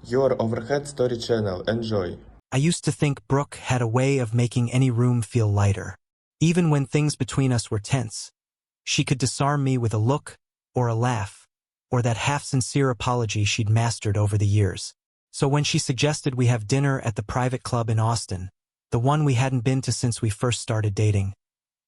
Your overhead story channel. Enjoy. I used to think Brooke had a way of making any room feel lighter. Even when things between us were tense, she could disarm me with a look, or a laugh, or that half-sincere apology she'd mastered over the years. So when she suggested we have dinner at the private club in Austin, the one we hadn't been to since we first started dating,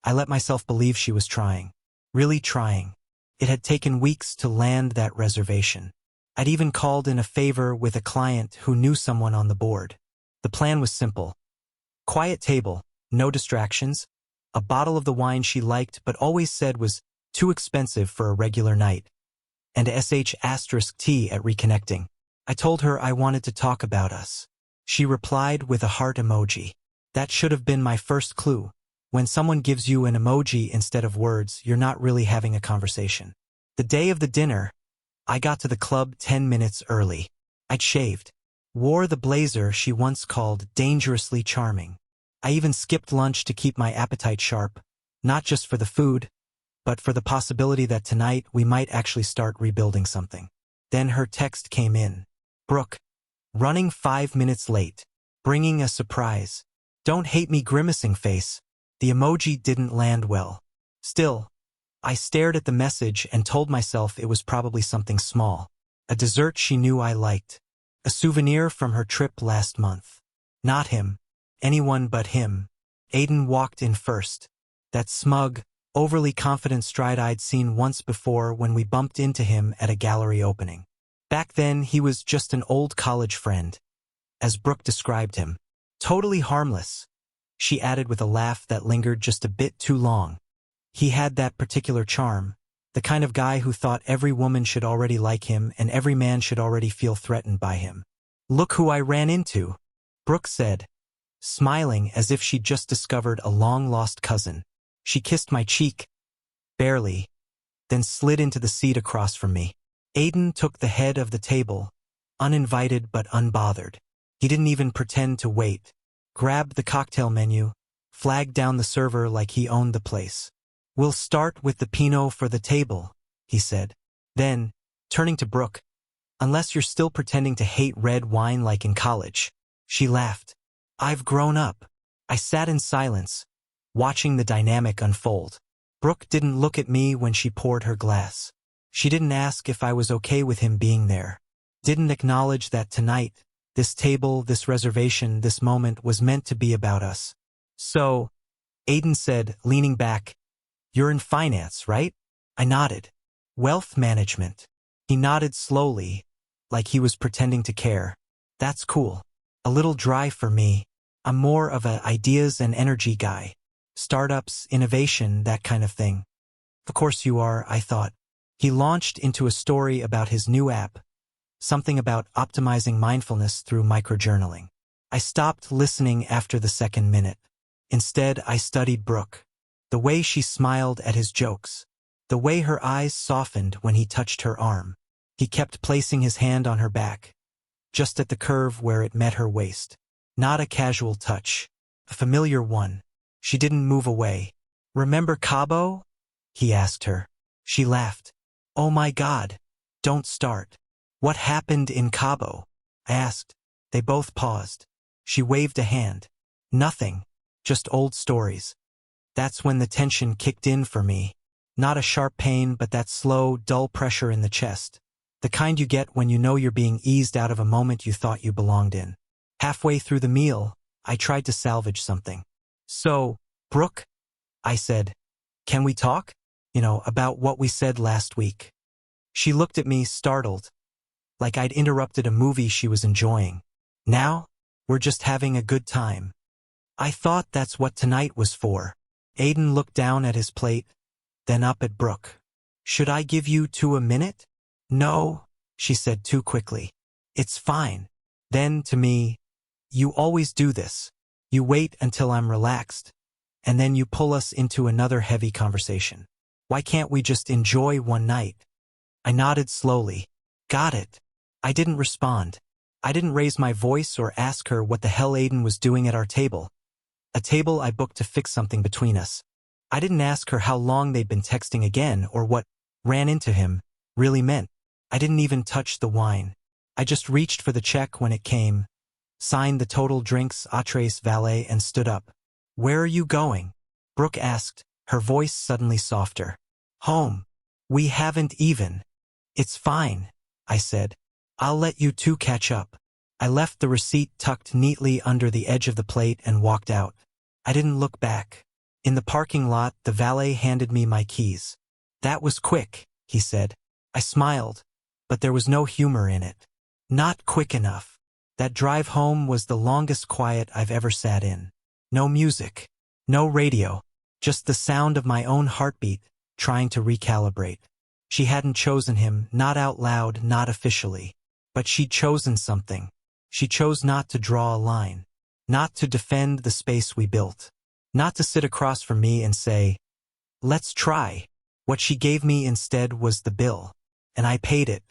I let myself believe she was trying. Really trying. It had taken weeks to land that reservation. I'd even called in a favor with a client who knew someone on the board. The plan was simple. Quiet table, no distractions, a bottle of the wine she liked but always said was too expensive for a regular night, and *tea at reconnecting. I told her I wanted to talk about us. She replied with a heart emoji. That should have been my first clue. When someone gives you an emoji instead of words, you're not really having a conversation. The day of the dinner, I got to the club 10 minutes early. I'd shaved. Wore the blazer she once called dangerously charming. I even skipped lunch to keep my appetite sharp, not just for the food, but for the possibility that tonight we might actually start rebuilding something. Then her text came in. Brooke, running 5 minutes late, bringing a surprise. Don't hate me grimacing face. The emoji didn't land well. Still, I stared at the message and told myself it was probably something small. A dessert she knew I liked. A souvenir from her trip last month. Not him. Anyone but him. Aiden walked in first. That smug, overly confident stride I'd seen once before when we bumped into him at a gallery opening. Back then, he was just an old college friend, as Brooke described him. Totally harmless, she added with a laugh that lingered just a bit too long. He had that particular charm, the kind of guy who thought every woman should already like him and every man should already feel threatened by him. Look who I ran into, Brooke said, smiling as if she'd just discovered a long-lost cousin. She kissed my cheek, barely, then slid into the seat across from me. Aiden took the head of the table, uninvited but unbothered. He didn't even pretend to wait. Grabbed the cocktail menu, flagged down the server like he owned the place. We'll start with the Pinot for the table, he said. Then, turning to Brooke, unless you're still pretending to hate red wine like in college. She laughed. I've grown up. I sat in silence, watching the dynamic unfold. Brooke didn't look at me when she poured her glass. She didn't ask if I was okay with him being there. Didn't acknowledge that tonight, this table, this reservation, this moment was meant to be about us. So, Aiden said, leaning back, you're in finance, right? I nodded. Wealth management. He nodded slowly, like he was pretending to care. That's cool. A little dry for me. I'm more of a ideas and energy guy. Startups, innovation, that kind of thing. Of course you are, I thought. He launched into a story about his new app, something about optimizing mindfulness through microjournaling. I stopped listening after the second minute. Instead, I studied Brooke. The way she smiled at his jokes. The way her eyes softened when he touched her arm. He kept placing his hand on her back, just at the curve where it met her waist. Not a casual touch. A familiar one. She didn't move away. Remember Cabo? He asked her. She laughed. Oh my God. Don't start. What happened in Cabo? I asked. They both paused. She waved a hand. Nothing. Just old stories. That's when the tension kicked in for me. Not a sharp pain, but that slow, dull pressure in the chest. The kind you get when you know you're being eased out of a moment you thought you belonged in. Halfway through the meal, I tried to salvage something. So, Brooke, I said, can we talk? About what we said last week. She looked at me, startled, like I'd interrupted a movie she was enjoying. Now, we're just having a good time. I thought that's what tonight was for. Aiden looked down at his plate, then up at Brooke. Should I give you 2 a minute? No, she said too quickly. It's fine. Then, to me, you always do this. You wait until I'm relaxed, and then you pull us into another heavy conversation. Why can't we just enjoy one night? I nodded slowly. Got it. I didn't respond. I didn't raise my voice or ask her what the hell Aiden was doing at our table. A table I booked to fix something between us. I didn't ask her how long they'd been texting again or what ran into him really meant. I didn't even touch the wine. I just reached for the check when it came, signed the total drinks Atres valet and stood up. Where are you going? Brooke asked, her voice suddenly softer. Home. We haven't even. It's fine, I said. I'll let you two catch up. I left the receipt tucked neatly under the edge of the plate and walked out. I didn't look back. In the parking lot, the valet handed me my keys. That was quick, he said. I smiled, but there was no humor in it. Not quick enough. That drive home was the longest quiet I've ever sat in. No music. No radio. Just the sound of my own heartbeat, trying to recalibrate. She hadn't chosen him, not out loud, not officially. But she'd chosen something. She chose not to draw a line. Not to defend the space we built. Not to sit across from me and say, let's try. What she gave me instead was the bill. And I paid it.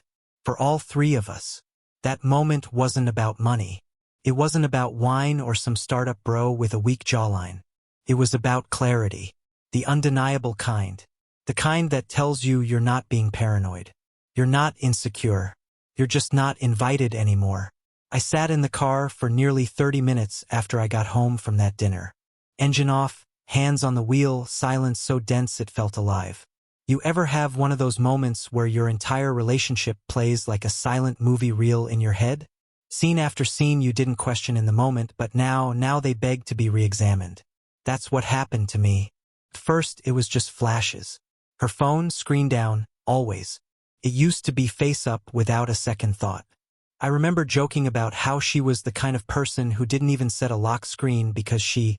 For all three of us. That moment wasn't about money. It wasn't about wine or some startup bro with a weak jawline. It was about clarity. The undeniable kind. The kind that tells you you're not being paranoid. You're not insecure. You're just not invited anymore. I sat in the car for nearly 30 minutes after I got home from that dinner. Engine off, hands on the wheel, silence so dense it felt alive. You ever have one of those moments where your entire relationship plays like a silent movie reel in your head? Scene after scene you didn't question in the moment, but now they beg to be re-examined. That's what happened to me. At first, it was just flashes. Her phone, screen down, always. It used to be face up without a second thought. I remember joking about how she was the kind of person who didn't even set a lock screen because she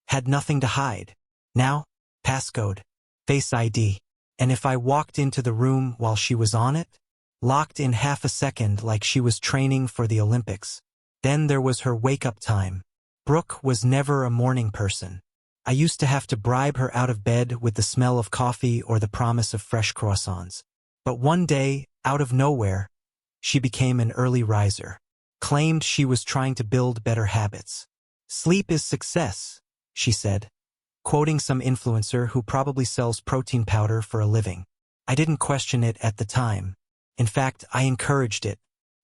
had nothing to hide. Now, passcode, Face ID. And if I walked into the room while she was on it, locked in half a second like she was training for the Olympics. Then there was her wake-up time. Brooke was never a morning person. I used to have to bribe her out of bed with the smell of coffee or the promise of fresh croissants. But one day, out of nowhere, she became an early riser. Claimed she was trying to build better habits. Sleep is success, she said, quoting some influencer who probably sells protein powder for a living. I didn't question it at the time. In fact, I encouraged it.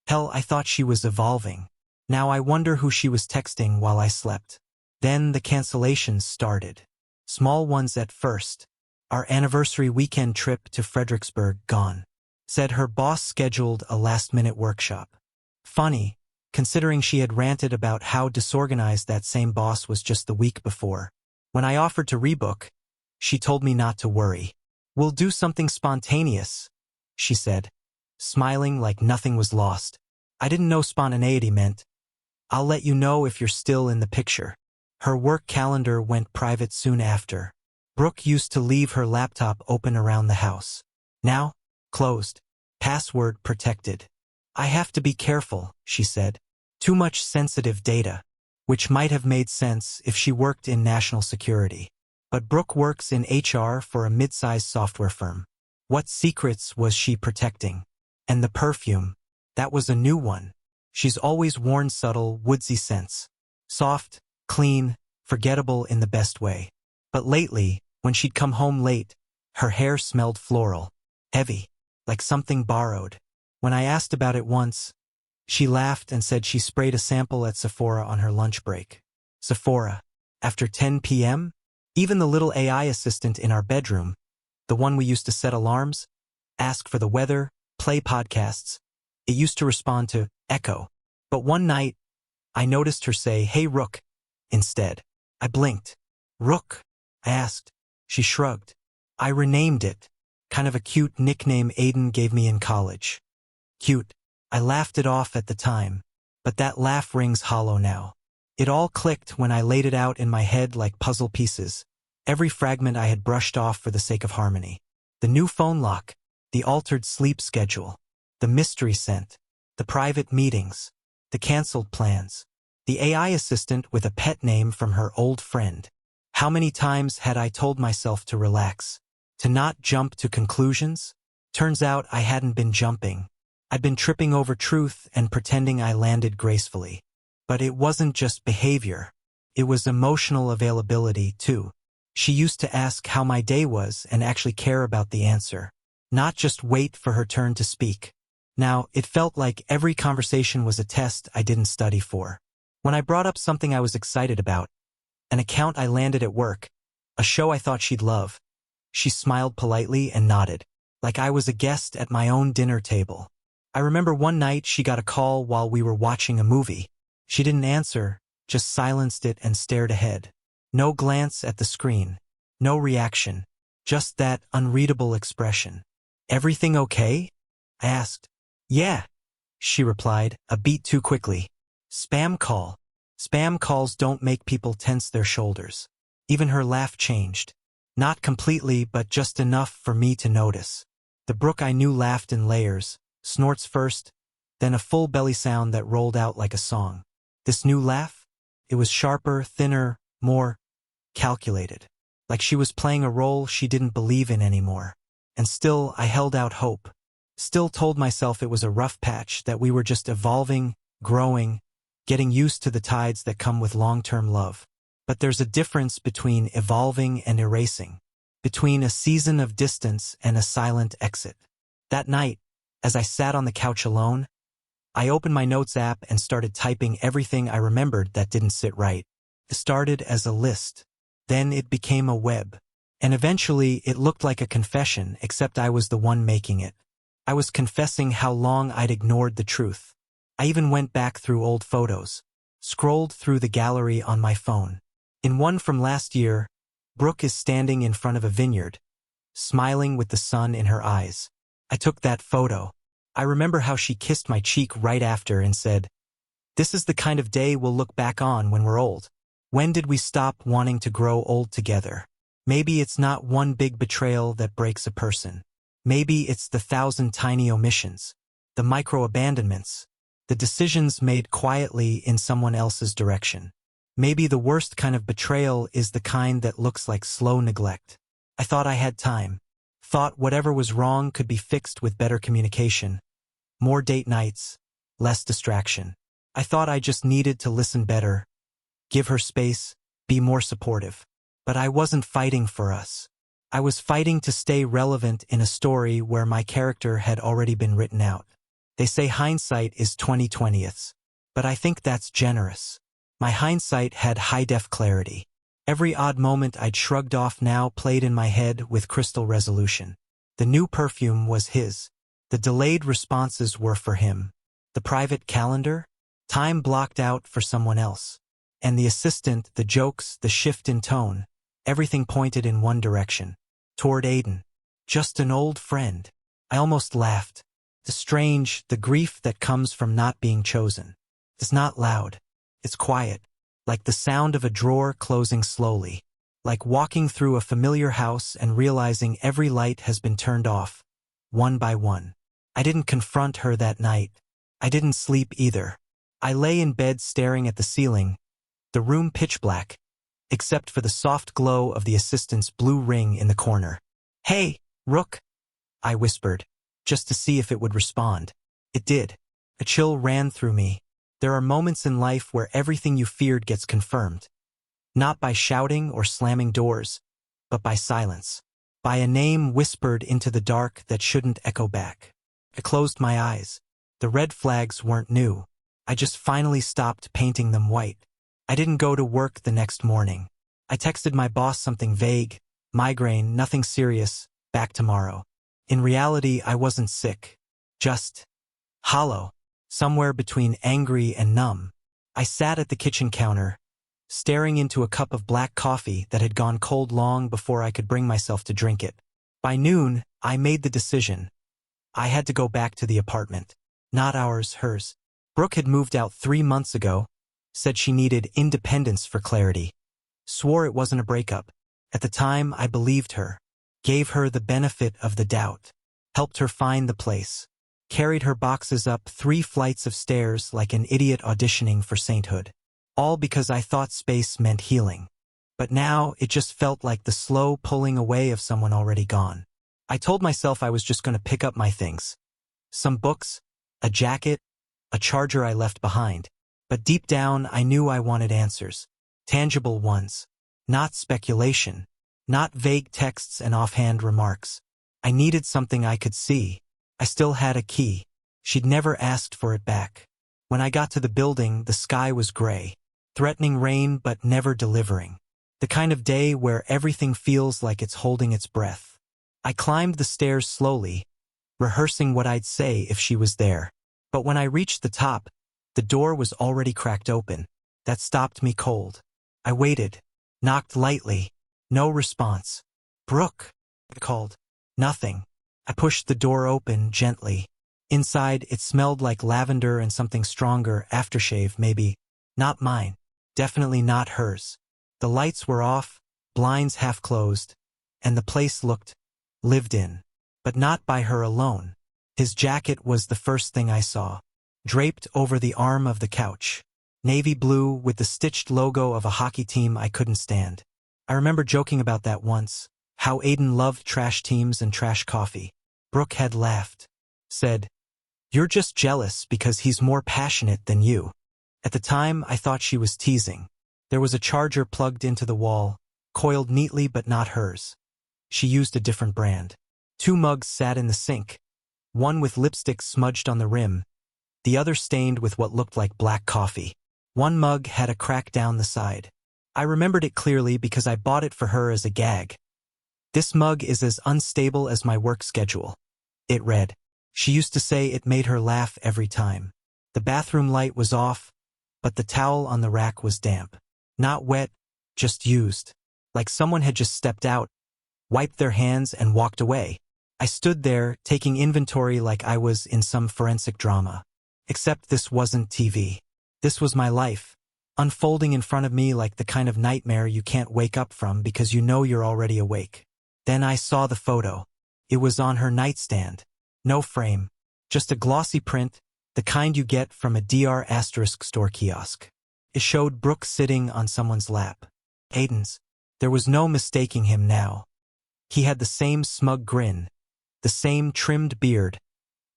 Hell, I thought she was evolving. Now I wonder who she was texting while I slept. Then the cancellations started. Small ones at first. Our anniversary weekend trip to Fredericksburg gone. Said her boss scheduled a last-minute workshop. Funny, considering she had ranted about how disorganized that same boss was just the week before. When I offered to rebook, she told me not to worry. We'll do something spontaneous, she said, smiling like nothing was lost. I didn't know spontaneity meant. I'll let you know if you're still in the picture. Her work calendar went private soon after. Brooke used to leave her laptop open around the house. Now, closed. Password protected. I have to be careful, she said. Too much sensitive data. Which might have made sense if she worked in national security. But Brooke works in HR for a mid-sized software firm. What secrets was she protecting? And the perfume. That was a new one. She's always worn subtle, woodsy scents. Soft, clean, forgettable in the best way. But lately, when she'd come home late, her hair smelled floral. Heavy. Like something borrowed. When I asked about it once, she laughed and said she sprayed a sample at Sephora on her lunch break. Sephora. After 10 p.m.? Even the little AI assistant in our bedroom, the one we used to set alarms, ask for the weather, play podcasts, it used to respond to echo. But one night, I noticed her say, "Hey Rook," instead. I blinked. "Rook?" I asked. She shrugged. I renamed it. Kind of a cute nickname Aiden gave me in college. Cute. I laughed it off at the time, but that laugh rings hollow now. It all clicked when I laid it out in my head like puzzle pieces, every fragment I had brushed off for the sake of harmony. The new phone lock, the altered sleep schedule, the mystery scent, the private meetings, the canceled plans, the AI assistant with a pet name from her old friend. How many times had I told myself to relax, to not jump to conclusions? Turns out I hadn't been jumping. I'd been tripping over truth and pretending I landed gracefully. But it wasn't just behavior. It was emotional availability, too. She used to ask how my day was and actually care about the answer. Not just wait for her turn to speak. Now, it felt like every conversation was a test I didn't study for. When I brought up something I was excited about, an account I landed at work, a show I thought she'd love, she smiled politely and nodded, like I was a guest at my own dinner table. I remember one night she got a call while we were watching a movie. She didn't answer, just silenced it and stared ahead. No glance at the screen, no reaction, just that unreadable expression. "Everything okay?" I asked. "Yeah," she replied, a beat too quickly. "Spam call." Spam calls don't make people tense their shoulders. Even her laugh changed. Not completely, but just enough for me to notice. The Brooke I knew laughed in layers, snorts first, then a full belly sound that rolled out like a song. This new laugh? It was sharper, thinner, more calculated. Like she was playing a role she didn't believe in anymore. And still, I held out hope. Still told myself it was a rough patch, that we were just evolving, growing, getting used to the tides that come with long-term love. But there's a difference between evolving and erasing, between a season of distance and a silent exit. That night, as I sat on the couch alone, I opened my notes app and started typing everything I remembered that didn't sit right. It started as a list. Then it became a web. And eventually it looked like a confession, except I was the one making it. I was confessing how long I'd ignored the truth. I even went back through old photos, scrolled through the gallery on my phone. In one from last year, Brooke is standing in front of a vineyard, smiling with the sun in her eyes. I took that photo. I remember how she kissed my cheek right after and said, "This is the kind of day we'll look back on when we're old." When did we stop wanting to grow old together? Maybe it's not one big betrayal that breaks a person. Maybe it's the 1,000 tiny omissions, the micro-abandonments, the decisions made quietly in someone else's direction. Maybe the worst kind of betrayal is the kind that looks like slow neglect. I thought I had time. Thought whatever was wrong could be fixed with better communication. More date nights, less distraction. I thought I just needed to listen better, give her space, be more supportive. But I wasn't fighting for us. I was fighting to stay relevant in a story where my character had already been written out. They say hindsight is 20/20ths, but I think that's generous. My hindsight had high-def clarity. Every odd moment I'd shrugged off now played in my head with crystal resolution. The new perfume was his. The delayed responses were for him. The private calendar? Time blocked out for someone else. And the assistant, the jokes, the shift in tone, everything pointed in one direction. Toward Aiden. Just an old friend. I almost laughed. The grief that comes from not being chosen. It's not loud. It's quiet. Like the sound of a drawer closing slowly. Like walking through a familiar house and realizing every light has been turned off, one by one. I didn't confront her that night. I didn't sleep either. I lay in bed staring at the ceiling, the room pitch black, except for the soft glow of the assistant's blue ring in the corner. "Hey, Rook," I whispered, just to see if it would respond. It did. A chill ran through me. There are moments in life where everything you feared gets confirmed. Not by shouting or slamming doors, but by silence. By a name whispered into the dark that shouldn't echo back. I closed my eyes. The red flags weren't new. I just finally stopped painting them white. I didn't go to work the next morning. I texted my boss something vague, migraine, nothing serious, back tomorrow. In reality, I wasn't sick. Just hollow. Somewhere between angry and numb. I sat at the kitchen counter, staring into a cup of black coffee that had gone cold long before I could bring myself to drink it. By noon, I made the decision. I had to go back to the apartment. Not ours, hers. Brooke had moved out 3 months ago, said she needed independence for clarity. Swore it wasn't a breakup. At the time, I believed her. Gave her the benefit of the doubt. Helped her find the place. Carried her boxes up 3 flights of stairs like an idiot auditioning for sainthood. All because I thought space meant healing. But now it just felt like the slow pulling away of someone already gone. I told myself I was just going to pick up my things. Some books, a jacket, a charger I left behind. But deep down I knew I wanted answers. Tangible ones. Not speculation. Not vague texts and offhand remarks. I needed something I could see. I still had a key. She'd never asked for it back. When I got to the building, the sky was gray, threatening rain but never delivering. The kind of day where everything feels like it's holding its breath. I climbed the stairs slowly, rehearsing what I'd say if she was there. But when I reached the top, the door was already cracked open. That stopped me cold. I waited, knocked lightly. No response. "Brooke," I called. Nothing. I pushed the door open gently. Inside, it smelled like lavender and something stronger, aftershave maybe. Not mine. Definitely not hers. The lights were off, blinds half closed, and the place looked lived in. But not by her alone. His jacket was the first thing I saw. Draped over the arm of the couch. Navy blue with the stitched logo of a hockey team I couldn't stand. I remember joking about that once, how Aiden loved trash teams and trash coffee. Brooke had laughed. Said, "You're just jealous because he's more passionate than you." At the time, I thought she was teasing. There was a charger plugged into the wall, coiled neatly but not hers. She used a different brand. 2 mugs sat in the sink, one with lipstick smudged on the rim, the other stained with what looked like black coffee. One mug had a crack down the side. I remembered it clearly because I bought it for her as a gag. "This mug is as unstable as my work schedule," it read. She used to say it made her laugh every time. The bathroom light was off, but the towel on the rack was damp. Not wet, just used. Like someone had just stepped out, wiped their hands and walked away. I stood there, taking inventory like I was in some forensic drama. Except this wasn't TV. This was my life, unfolding in front of me like the kind of nightmare you can't wake up from because you know you're already awake. Then I saw the photo. It was on her nightstand. No frame. Just a glossy print, the kind you get from a Dr. * store kiosk. It showed Brooke sitting on someone's lap. Aiden's. There was no mistaking him now. He had the same smug grin, the same trimmed beard,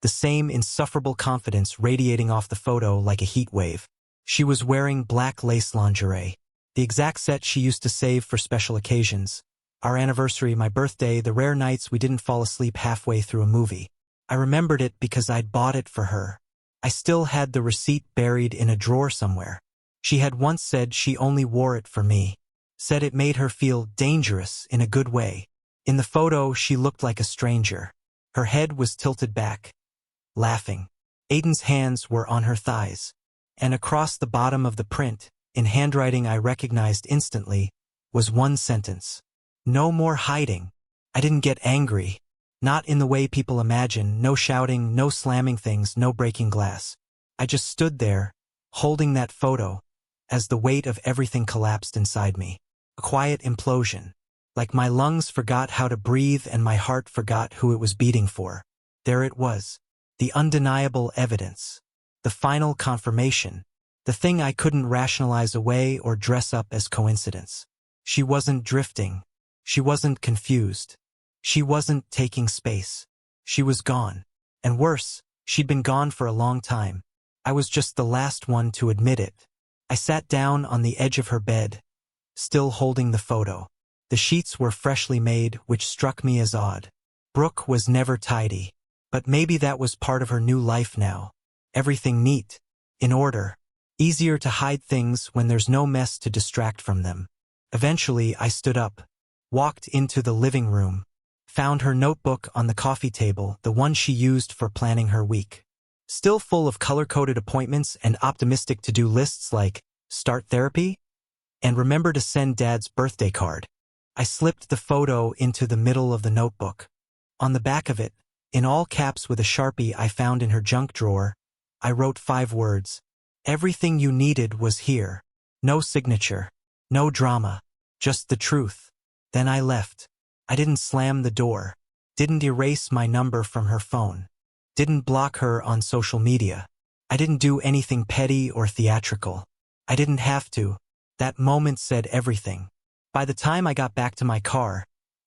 the same insufferable confidence radiating off the photo like a heat wave. She was wearing black lace lingerie, the exact set she used to save for special occasions. Our anniversary, my birthday, the rare nights we didn't fall asleep halfway through a movie. I remembered it because I'd bought it for her. I still had the receipt buried in a drawer somewhere. She had once said she only wore it for me. Said it made her feel dangerous in a good way. In the photo, she looked like a stranger. Her head was tilted back, laughing. Aiden's hands were on her thighs. And across the bottom of the print, in handwriting I recognized instantly, was one sentence. "No more hiding." I didn't get angry. Not in the way people imagine, no shouting, no slamming things, no breaking glass. I just stood there, holding that photo, as the weight of everything collapsed inside me. A quiet implosion. Like my lungs forgot how to breathe and my heart forgot who it was beating for. There it was. The undeniable evidence. The final confirmation. The thing I couldn't rationalize away or dress up as coincidence. She wasn't drifting. She wasn't confused. She wasn't taking space. She was gone. And worse, she'd been gone for a long time. I was just the last one to admit it. I sat down on the edge of her bed, still holding the photo. The sheets were freshly made, which struck me as odd. Brooke was never tidy. But maybe that was part of her new life now. Everything neat, in order. Easier to hide things when there's no mess to distract from them. Eventually, I stood up, walked into the living room, found her notebook on the coffee table, the one she used for planning her week. Still full of color-coded appointments and optimistic to-do lists like, "Start therapy?" and "Remember to send Dad's birthday card." I slipped the photo into the middle of the notebook. On the back of it, in all caps with a Sharpie I found in her junk drawer, I wrote 5 words. Everything you needed was here. No signature. No drama. Just the truth. Then I left. I didn't slam the door. Didn't erase my number from her phone. Didn't block her on social media. I didn't do anything petty or theatrical. I didn't have to. That moment said everything. By the time I got back to my car,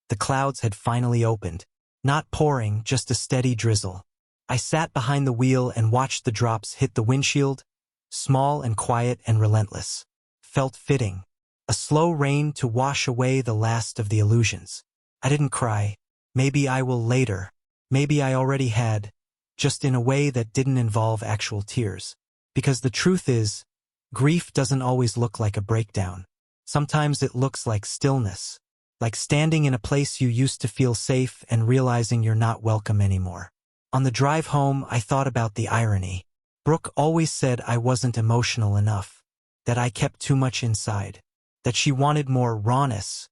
the clouds had finally opened. Not pouring, just a steady drizzle. I sat behind the wheel and watched the drops hit the windshield, small and quiet and relentless. Felt fitting. A slow rain to wash away the last of the illusions. I didn't cry. Maybe I will later. Maybe I already had. just in a way that didn't involve actual tears. Because the truth is, grief doesn't always look like a breakdown. Sometimes it looks like stillness, like standing in a place you used to feel safe and realizing you're not welcome anymore. On the drive home, I thought about the irony. Brooke always said I wasn't emotional enough, that I kept too much inside, that she wanted more rawness,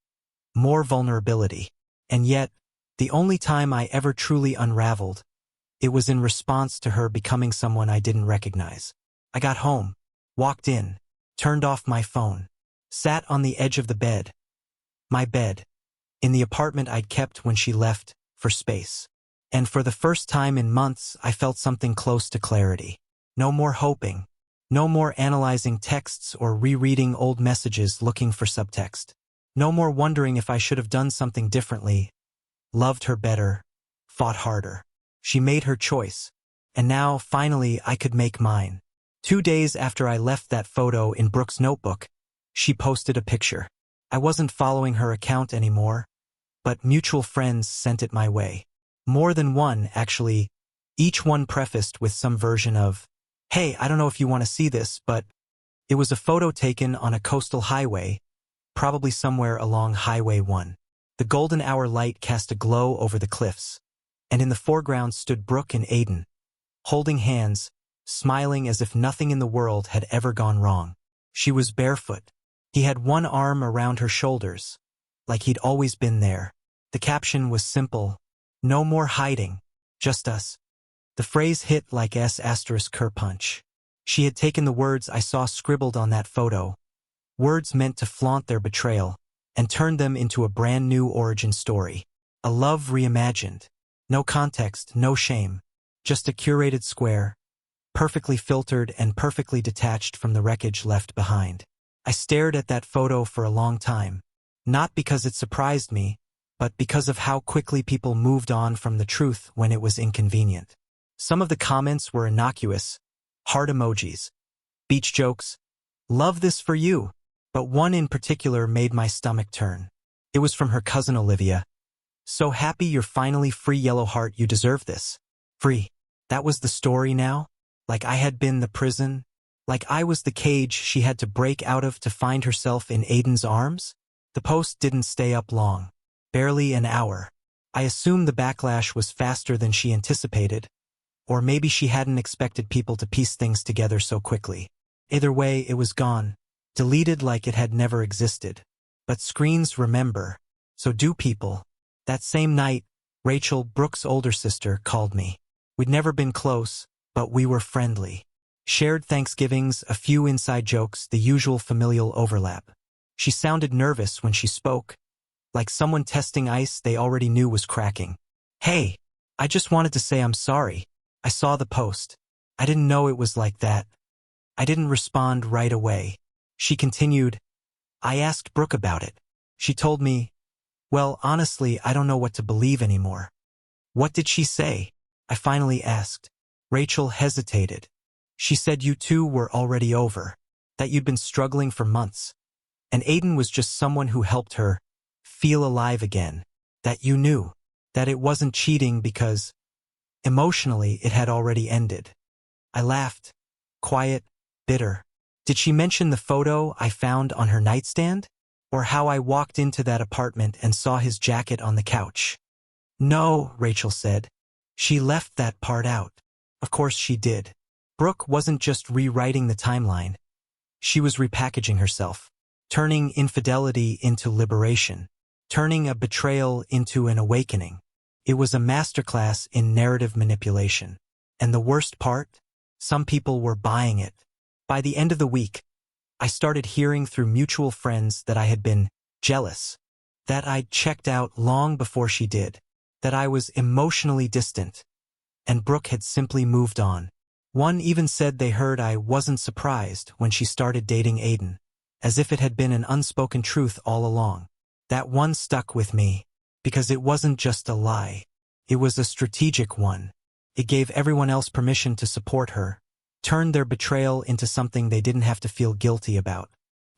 more vulnerability. And yet, the only time I ever truly unraveled, it was in response to her becoming someone I didn't recognize. I got home, walked in, turned off my phone, sat on the edge of the bed, my bed, in the apartment I'd kept when she left, for space. And for the first time in months, I felt something close to clarity. No more hoping. No more analyzing texts or rereading old messages looking for subtext. No more wondering if I should have done something differently, loved her better, fought harder. She made her choice. And now, finally, I could make mine. 2 days after I left that photo in Brooke's notebook, she posted a picture. I wasn't following her account anymore, but mutual friends sent it my way. More than one, actually, each one prefaced with some version of, "Hey, I don't know if you want to see this, but..." It was a photo taken on a coastal highway, probably somewhere along Highway 1. The golden hour light cast a glow over the cliffs, and in the foreground stood Brooke and Aiden, holding hands, smiling as if nothing in the world had ever gone wrong. She was barefoot. He had one arm around her shoulders, like he'd always been there. The caption was simple, "No more hiding, just us." The phrase hit like S***ker punch. She had taken the words I saw scribbled on that photo, words meant to flaunt their betrayal, and turned them into a brand new origin story. A love reimagined. No context, no shame. Just a curated square, perfectly filtered and perfectly detached from the wreckage left behind. I stared at that photo for a long time, not because it surprised me, but because of how quickly people moved on from the truth when it was inconvenient. Some of the comments were innocuous, heart emojis, beach jokes, "Love this for you," but one in particular made my stomach turn. It was from her cousin Olivia. "So happy you're finally free, yellow heart, you deserve this." Free. That was the story now? Like I had been the prison? Like I was the cage she had to break out of to find herself in Aiden's arms? The post didn't stay up long. Barely an hour. I assume the backlash was faster than she anticipated, or maybe she hadn't expected people to piece things together so quickly. Either way, it was gone, deleted like it had never existed. But screens remember. So do people. That same night, Rachel, Brooke's older sister, called me. We'd never been close, but we were friendly. Shared Thanksgivings, a few inside jokes, the usual familial overlap. She sounded nervous when she spoke, like someone testing ice they already knew was cracking. "Hey, I just wanted to say I'm sorry. I saw the post. I didn't know it was like that." I didn't respond right away. She continued, "I asked Brooke about it. She told me, well, honestly, I don't know what to believe anymore." "What did she say?" I finally asked. Rachel hesitated. "She said you two were already over, that you'd been struggling for months, and Aiden was just someone who helped her feel alive again, that you knew, that it wasn't cheating because emotionally it had already ended." I laughed, quiet, bitter. Did she mention the photo I found on her nightstand? Or how I walked into that apartment and saw his jacket on the couch? "No," Rachel said. "She left that part out." Of course she did. Brooke wasn't just rewriting the timeline. She was repackaging herself, turning infidelity into liberation, turning a betrayal into an awakening. It was a masterclass in narrative manipulation. And the worst part? Some people were buying it. By the end of the week, I started hearing through mutual friends that I had been jealous, that I'd checked out long before she did, that I was emotionally distant, and Brooke had simply moved on. One even said they heard I wasn't surprised when she started dating Aiden, as if it had been an unspoken truth all along. That one stuck with me, because it wasn't just a lie. It was a strategic one. It gave everyone else permission to support her, turned their betrayal into something they didn't have to feel guilty about.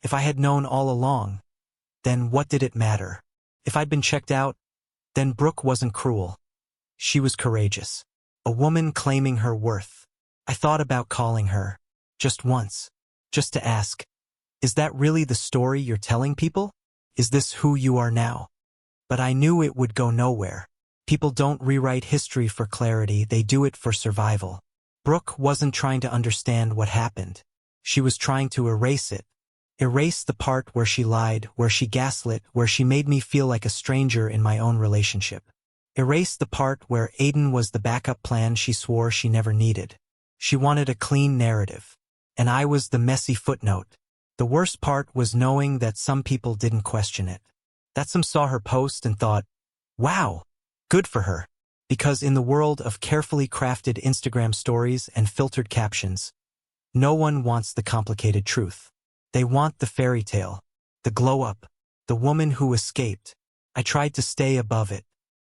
If I had known all along, then what did it matter? If I'd been checked out, then Brooke wasn't cruel. She was courageous. A woman claiming her worth. I thought about calling her. Just once. Just to ask, is that really the story you're telling people? Is this who you are now? But I knew it would go nowhere. People don't rewrite history for clarity, they do it for survival. Brooke wasn't trying to understand what happened. She was trying to erase it. Erase the part where she lied, where she gaslit, where she made me feel like a stranger in my own relationship. Erase the part where Aiden was the backup plan she swore she never needed. She wanted a clean narrative. And I was the messy footnote. The worst part was knowing that some people didn't question it. That some saw her post and thought, wow, good for her. Because in the world of carefully crafted Instagram stories and filtered captions, no one wants the complicated truth. They want the fairy tale, the glow-up, the woman who escaped. I tried to stay above it.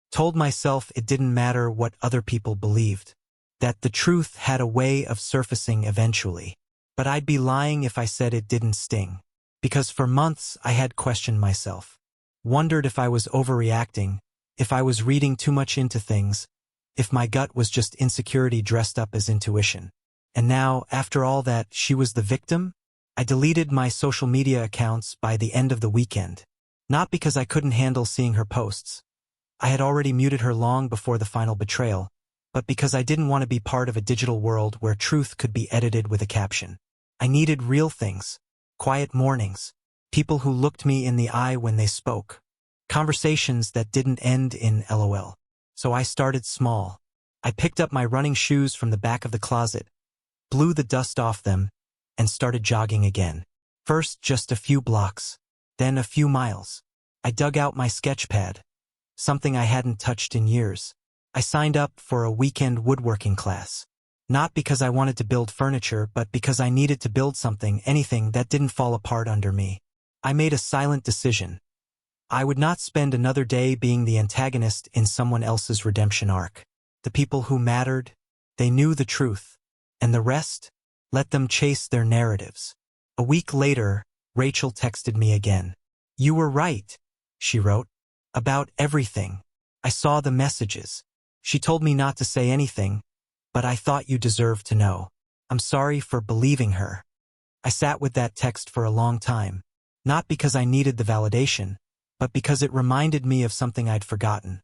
Told myself it didn't matter what other people believed. That the truth had a way of surfacing eventually. But I'd be lying if I said it didn't sting. Because for months I had questioned myself. Wondered if I was overreacting, if I was reading too much into things, if my gut was just insecurity dressed up as intuition. And now, after all that, she was the victim? I deleted my social media accounts by the end of the weekend. Not because I couldn't handle seeing her posts. I had already muted her long before the final betrayal, but because I didn't want to be part of a digital world where truth could be edited with a caption. I needed real things, quiet mornings, people who looked me in the eye when they spoke, conversations that didn't end in LOL. So I started small. I picked up my running shoes from the back of the closet, blew the dust off them, and started jogging again. First just a few blocks, then a few miles. I dug out my sketch pad, something I hadn't touched in years. I signed up for a weekend woodworking class. Not because I wanted to build furniture, but because I needed to build something, anything that didn't fall apart under me. I made a silent decision. I would not spend another day being the antagonist in someone else's redemption arc. The people who mattered, they knew the truth. And the rest? Let them chase their narratives. A week later, Rachel texted me again. You were right, she wrote. About everything. I saw the messages. She told me not to say anything, but I thought you deserved to know. I'm sorry for believing her. I sat with that text for a long time. Not because I needed the validation, but because it reminded me of something I'd forgotten.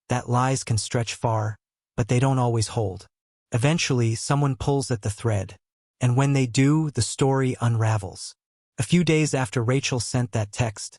That lies can stretch far, but they don't always hold. Eventually, someone pulls at the thread. And when they do, the story unravels. A few days after Rachel sent that text,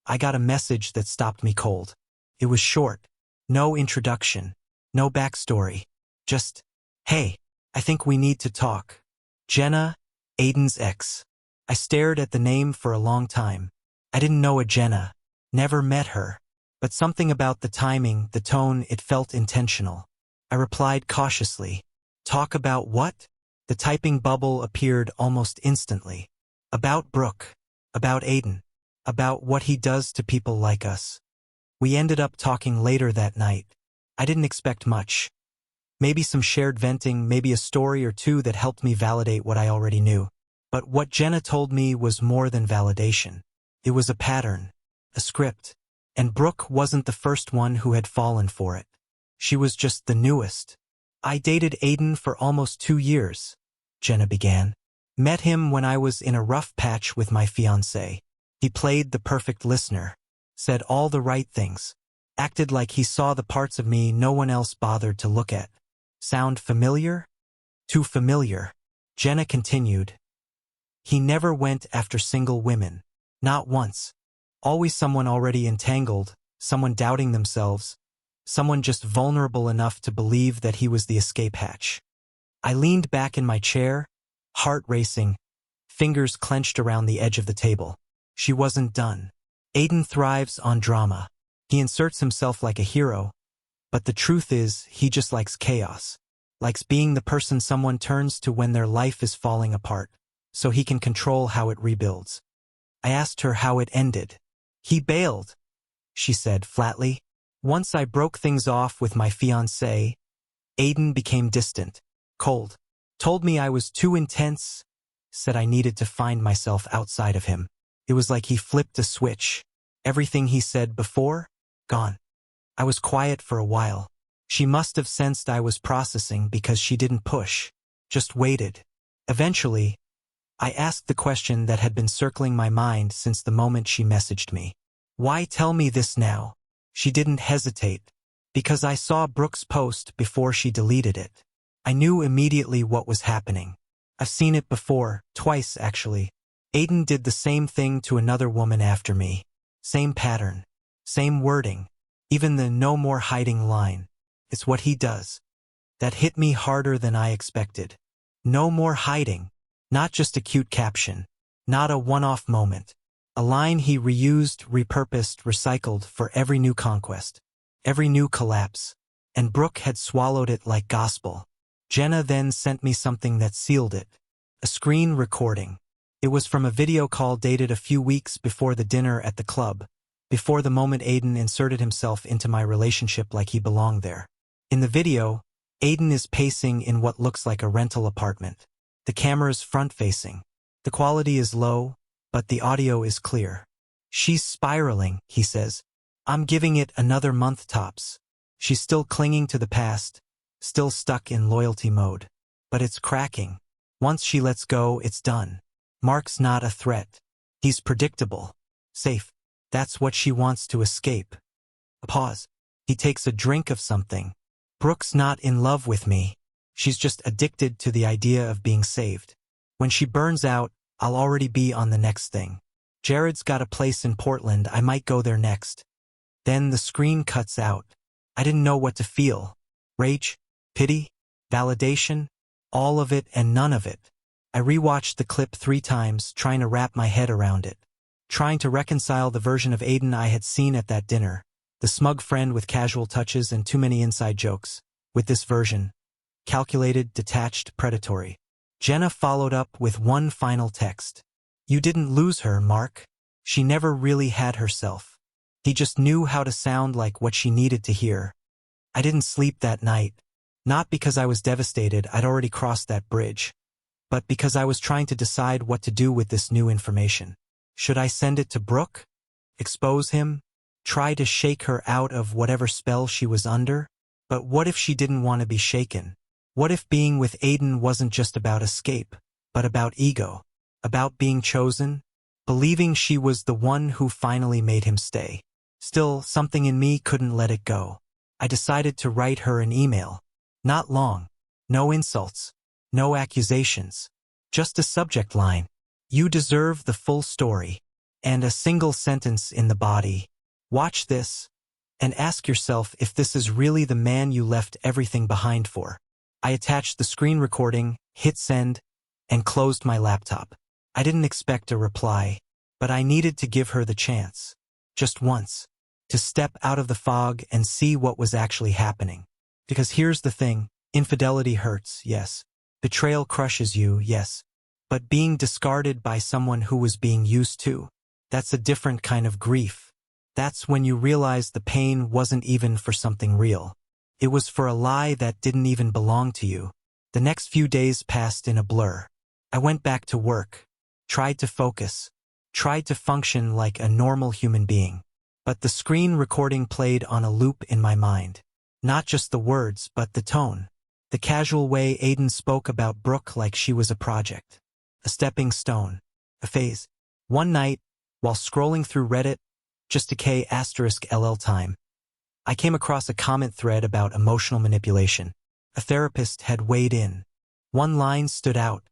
I got a message that stopped me cold. It was short. No introduction. No backstory. Just, hey, I think we need to talk. Jenna, Aiden's ex. I stared at the name for a long time. I didn't know a Jenna. Never met her. But something about the timing, the tone, it felt intentional. I replied cautiously. Talk about what? The typing bubble appeared almost instantly. About Brooke. About Aiden. About what he does to people like us. We ended up talking later that night. I didn't expect much. Maybe some shared venting, maybe a story or two that helped me validate what I already knew. But what Jenna told me was more than validation. It was a pattern. A script. And Brooke wasn't the first one who had fallen for it. She was just the newest. I dated Aiden for almost 2 years, Jenna began. Met him when I was in a rough patch with my fiancé. He played the perfect listener. Said all the right things. Acted like he saw the parts of me no one else bothered to look at. Sound familiar? Too familiar. Jenna continued. He never went after single women. Not once. Always someone already entangled, someone doubting themselves, someone just vulnerable enough to believe that he was the escape hatch. I leaned back in my chair, heart racing, fingers clenched around the edge of the table. She wasn't done. Aiden thrives on drama. He inserts himself like a hero, but the truth is, he just likes chaos. Likes being the person someone turns to when their life is falling apart, so he can control how it rebuilds. I asked her how it ended. He bailed, she said flatly. Once I broke things off with my fiancé, Aiden became distant, cold. Told me I was too intense, said I needed to find myself outside of him. It was like he flipped a switch. Everything he said before, gone. I was quiet for a while, She must have sensed I was processing because she didn't push, just waited. Eventually, I asked the question that had been circling my mind since the moment she messaged me. Why tell me this now? She didn't hesitate. Because I saw Brooke's post before she deleted it. I knew immediately what was happening. I've seen it before, twice actually. Aiden did the same thing to another woman after me. Same pattern. Same wording. Even the no more hiding line. It's what he does. That hit me harder than I expected. No more hiding. Not just a cute caption. Not a one-off moment. A line he reused, repurposed, recycled for every new conquest. Every new collapse. And Brooke had swallowed it like gospel. Jenna then sent me something that sealed it. A screen recording. It was from a video call dated a few weeks before the dinner at the club, before the moment Aiden inserted himself into my relationship like he belonged there. In the video, Aiden is pacing in what looks like a rental apartment. The camera's front-facing. The quality is low, but the audio is clear. She's spiraling, he says. I'm giving it another month tops. She's still clinging to the past, still stuck in loyalty mode. But it's cracking. Once she lets go, it's done. Mark's not a threat. He's predictable. Safe. That's what she wants to escape. A pause. He takes a drink of something. Brooke's not in love with me. She's just addicted to the idea of being saved. When she burns out, I'll already be on the next thing. Jared's got a place in Portland, I might go there next. Then the screen cuts out. I didn't know what to feel. Rage? Pity? Validation? All of it and none of it. I rewatched the clip 3 times, trying to wrap my head around it. Trying to reconcile the version of Aiden I had seen at that dinner. The smug friend with casual touches and too many inside jokes. With this version. Calculated, detached, predatory. Jenna followed up with one final text. You didn't lose her, Mark. She never really had herself. He just knew how to sound like what she needed to hear. I didn't sleep that night. Not because I was devastated, I'd already crossed that bridge. But because I was trying to decide what to do with this new information. Should I send it to Brooke? Expose him? Try to shake her out of whatever spell she was under? But what if she didn't want to be shaken? What if being with Aiden wasn't just about escape, but about ego? About being chosen? Believing she was the one who finally made him stay. Still, something in me couldn't let it go. I decided to write her an email. Not long. No insults. No accusations. Just a subject line. You deserve the full story. And a single sentence in the body. Watch this. And ask yourself if this is really the man you left everything behind for. I attached the screen recording, hit send, and closed my laptop. I didn't expect a reply, but I needed to give her the chance. Just once. To step out of the fog and see what was actually happening. Because here's the thing, infidelity hurts, yes. Betrayal crushes you, yes. But being discarded by someone who was being used to, that's a different kind of grief. That's when you realize the pain wasn't even for something real. It was for a lie that didn't even belong to you. The next few days passed in a blur. I went back to work, tried to focus, tried to function like a normal human being. But the screen recording played on a loop in my mind. Not just the words, but the tone. The casual way Aiden spoke about Brooke like she was a project. A stepping stone. A phase. One night, while scrolling through Reddit, just a K*LL time, I came across a comment thread about emotional manipulation. A therapist had weighed in. One line stood out.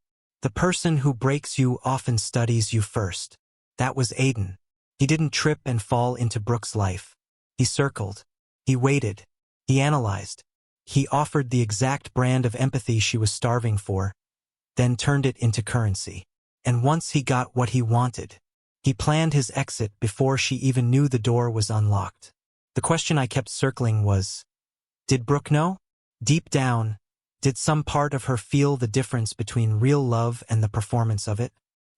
The person who breaks you often studies you first. That was Aiden. He didn't trip and fall into Brooke's life. He circled. He waited. He analyzed. He offered the exact brand of empathy she was starving for, then turned it into currency. And once he got what he wanted, he planned his exit before she even knew the door was unlocked. The question I kept circling was, did Brooke know? Deep down, did some part of her feel the difference between real love and the performance of it?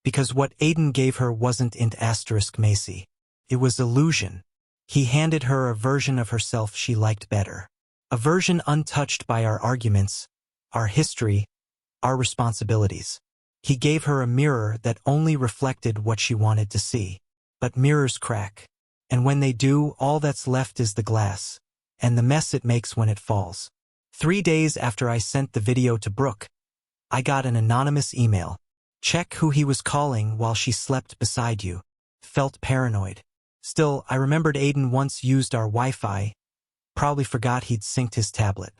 Because what Aiden gave her wasn't int asterisk Macy. It was illusion. He handed her a version of herself she liked better. A version untouched by our arguments, our history, our responsibilities. He gave her a mirror that only reflected what she wanted to see. But mirrors crack. And when they do, all that's left is the glass. and the mess it makes when it falls. 3 days after I sent the video to Brooke, I got an anonymous email. Check who he was calling while she slept beside you. Felt paranoid. Still, I remembered Aiden once used our Wi-Fi. Probably forgot he'd synced his tablet.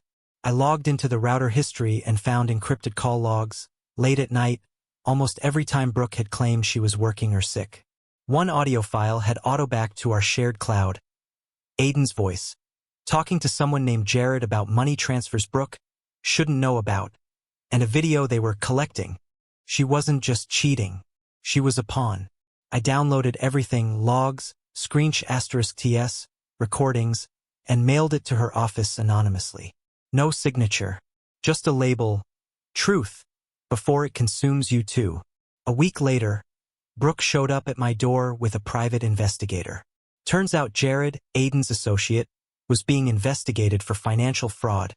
I logged into the router history and found encrypted call logs. Late at night, almost every time Brooke had claimed she was working or sick. One audio file had auto-backed to our shared cloud. Aiden's voice, talking to someone named Jared about money transfers Brooke shouldn't know about, and a video they were collecting. She wasn't just cheating. She was a pawn. I downloaded everything, logs, *TS, recordings, and mailed it to her office anonymously. No signature, just a label, truth, before it consumes you too. A week later, Brooke showed up at my door with a private investigator. Turns out Jared, Aiden's associate, was being investigated for financial fraud,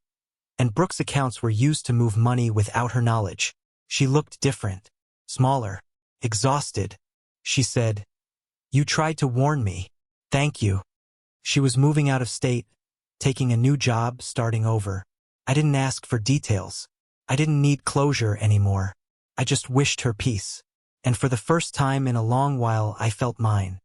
and Brooke's accounts were used to move money without her knowledge. She looked different, smaller, exhausted. She said, "You tried to warn me. Thank you." She was moving out of state, taking a new job, starting over. I didn't ask for details. I didn't need closure anymore. I just wished her peace. And for the first time in a long while, I felt mine.